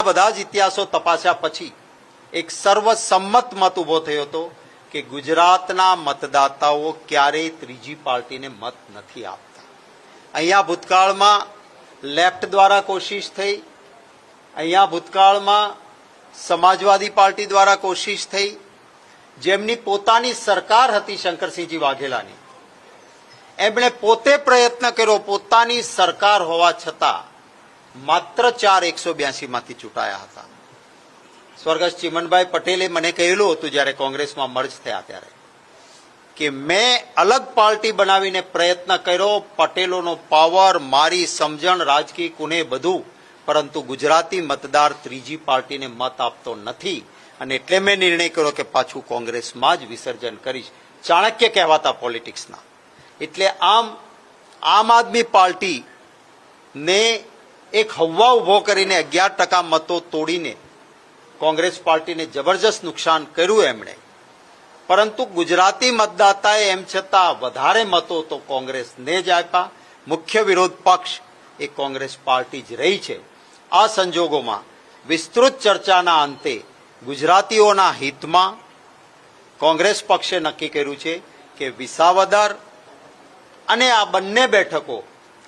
બધા જ ઇતિહાસો તપાસ્યા પછી એક સર્વસંમત મત ઉભો થયો હતો કે ગુજરાતના મતદાતાઓ ક્યારેય ત્રીજી પાર્ટીને મત નથી આપતા. અહીંયા ભૂતકાળમાં લેફ્ટ દ્વારા કોશિશ થઈ, અહીંયા ભૂતકાળમાં સમાજવાદી પાર્ટી દ્વારા કોશિશ થઈ, જેમની પોતાની સરકાર હતી શંકરસિંહજી વાઘેલાની, એમણે પોતે પ્રયત્ન કર્યો, પોતાની સરકાર હોવા છતાં માત્ર 4 માંથી ચૂંટાયા હતા. સ્વર્ગસ્થ ચિમનભાઈ પટેલે મને કહેલું હતું જ્યારે કોંગ્રેસમાં મર્જ થયા ત્યારે કે મેં અલગ પાર્ટી બનાવીને પ્રયત્ન કર્યો, પટેલોનો પાવર, મારી સમજણ, રાજકીય કુને બધું, પરંતુ ગુજરાતી મતદાર ત્રીજી પાર્ટીને મત આપતો નથી અને એટલે મેં નિર્ણય કર્યો કે પાછું કોંગ્રેસમાં જ વિસર્જન કરીશ. ચાણક્ય કહેવાતા પોલિટિક્સના. એટલે આમ આદમી પાર્ટીને એક હવા ઉભો કરીને 11% મતો તોડીને કોંગ્રેસ પાર્ટીને જબરજસ્ત નુકસાન કર્યું એમણે. પરંતુ ગુજરાતી મતદાતાએ એમ છતાં વધારે મતો તો કોંગ્રેસને જ આપ્યા. મુખ્ય વિરોધ પક્ષ એ કોંગ્રેસ પાર્ટી જ રહી છે. આ સંજોગોમાં વિસ્તૃત ચર્ચાના અંતે ગુજરાતીઓના હિતમાં કોંગ્રેસ પક્ષે નક્કી કર્યું છે કે વિસાવદર અને આ બંને બેઠકો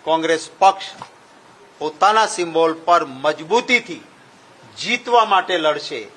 કોંગ્રેસ પક્ષ પોતાના સિમ્બોલ પર મજબૂતીથી જીતવા માટે લડશે.